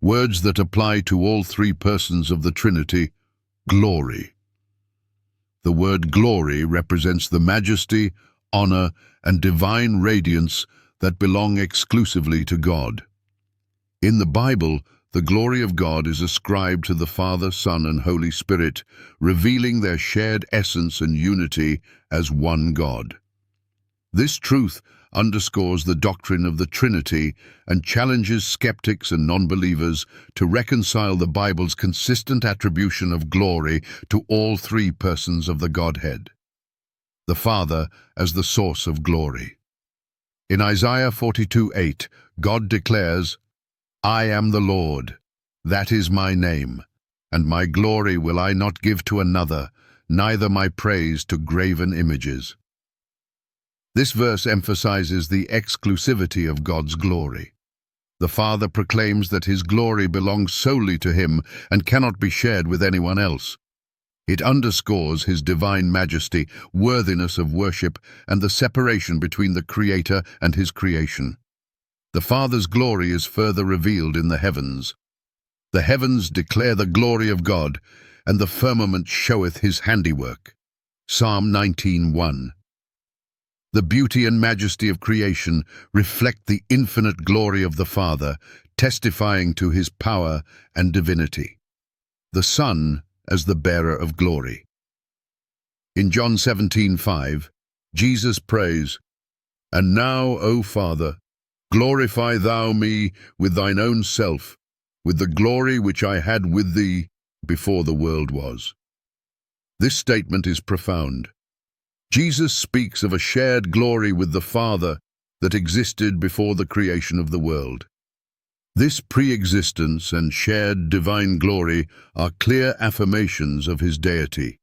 words that apply to all three persons of the Trinity: glory. The word glory represents the majesty, honor, and divine radiance that belong exclusively to God. In the Bible, the glory of God is ascribed to the Father, Son, and Holy Spirit, revealing their shared essence and unity as one God. This truth underscores the doctrine of the Trinity and challenges skeptics and non-believers to reconcile the Bible's consistent attribution of glory to all three persons of the Godhead. The Father as the source of glory. In Isaiah 42:8, God declares, "I am the Lord, that is my name, and my glory will I not give to another, neither my praise to graven images." This verse emphasizes the exclusivity of God's glory. The Father proclaims that His glory belongs solely to Him and cannot be shared with anyone else. It underscores His divine majesty, worthiness of worship, and the separation between the Creator and His creation. The Father's glory is further revealed in the heavens. The heavens declare the glory of God, and the firmament showeth His handiwork. Psalm 19:1. The beauty and majesty of creation reflect the infinite glory of the Father, testifying to His power and divinity. The Son as the bearer of glory. In John 17:5, Jesus prays, "And now, O Father, glorify thou me with thine own self, with the glory which I had with thee before the world was." This statement is profound. Jesus speaks of a shared glory with the Father that existed before the creation of the world. This pre-existence and shared divine glory are clear affirmations of His deity.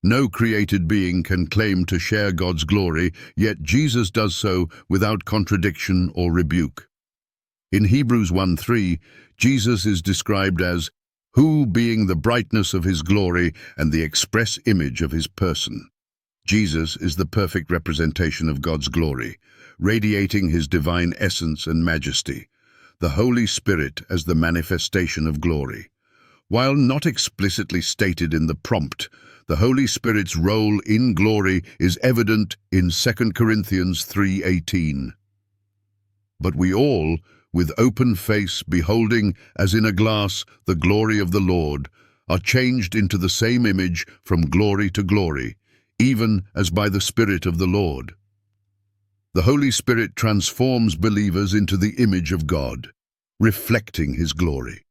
No created being can claim to share God's glory, yet Jesus does so without contradiction or rebuke. In Hebrews 1:3, Jesus is described as, "who, being the brightness of His glory and the express image of His person." Jesus is the perfect representation of God's glory, radiating His divine essence and majesty, the Holy Spirit as the manifestation of glory. While not explicitly stated in the prompt, the Holy Spirit's role in glory is evident in 2 Corinthians 3:18. "But we all, with open face, beholding, as in a glass, the glory of the Lord, are changed into the same image from glory to glory, even as by the Spirit of the Lord." The Holy Spirit transforms believers into the image of God, reflecting His glory.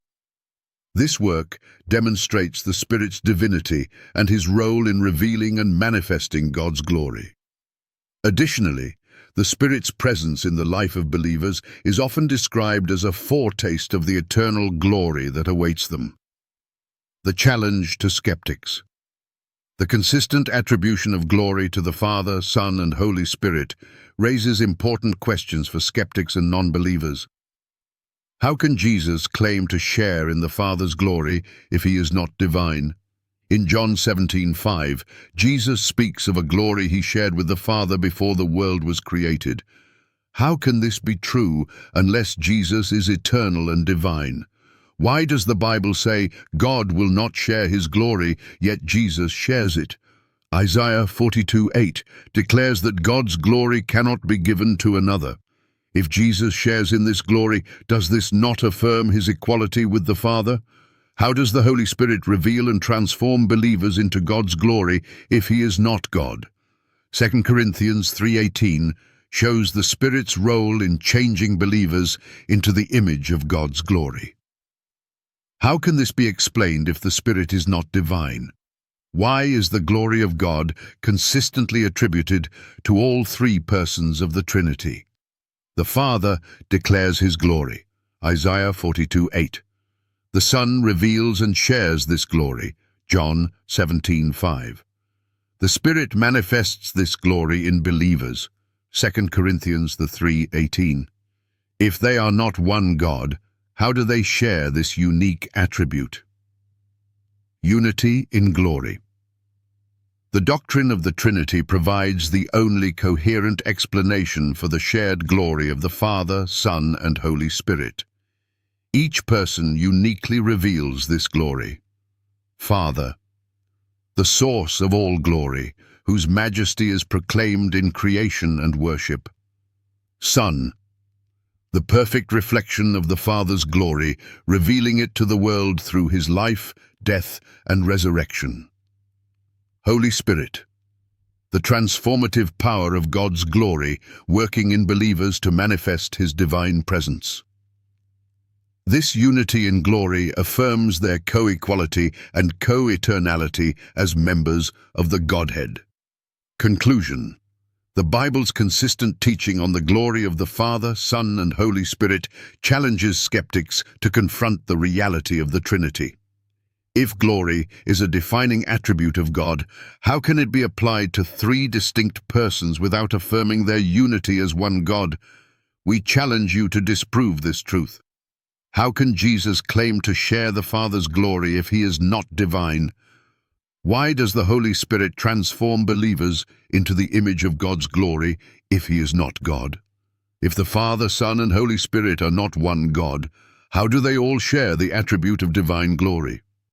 This work demonstrates the Spirit's divinity and His role in revealing and manifesting God's glory. Additionally, the Spirit's presence in the life of believers is often described as a foretaste of the eternal glory that awaits them. The challenge to skeptics. The consistent attribution of glory to the Father, Son, and Holy Spirit raises important questions for skeptics and non-believers. How can Jesus claim to share in the Father's glory if He is not divine? In John 17:5, Jesus speaks of a glory He shared with the Father before the world was created. How can this be true unless Jesus is eternal and divine? Why does the Bible say God will not share His glory, yet Jesus shares it? Isaiah 42:8 declares that God's glory cannot be given to another. If Jesus shares in this glory, does this not affirm His equality with the Father? How does the Holy Spirit reveal and transform believers into God's glory if He is not God? 2 Corinthians 3:18 shows the Spirit's role in changing believers into the image of God's glory. How can this be explained if the Spirit is not divine? Why is the glory of God consistently attributed to all three persons of the Trinity? The Father declares His glory, Isaiah 42:8. The Son reveals and shares this glory, John 17:5. The Spirit manifests this glory in believers, 2 Corinthians 3:18. If they are not one God, how do they share this unique attribute? Unity in glory. The doctrine of the Trinity provides the only coherent explanation for the shared glory of the Father, Son, and Holy Spirit. Each person uniquely reveals this glory. Father, the source of all glory, whose majesty is proclaimed in creation and worship. Son, the perfect reflection of the Father's glory, revealing it to the world through his life, death, and resurrection. Holy Spirit, the transformative power of God's glory, working in believers to manifest his divine presence. This unity in glory affirms their co-equality and co-eternality as members of the Godhead. Conclusion. The Bible's consistent teaching on the glory of the Father, Son, and Holy Spirit challenges skeptics to confront the reality of the Trinity. If glory is a defining attribute of God, how can it be applied to three distinct persons without affirming their unity as one God? We challenge you to disprove this truth. How can Jesus claim to share the Father's glory if he is not divine? Why does the Holy Spirit transform believers into the image of God's glory if he is not God? If the Father, Son, and Holy Spirit are not one God, how do they all share the attribute of divine glory?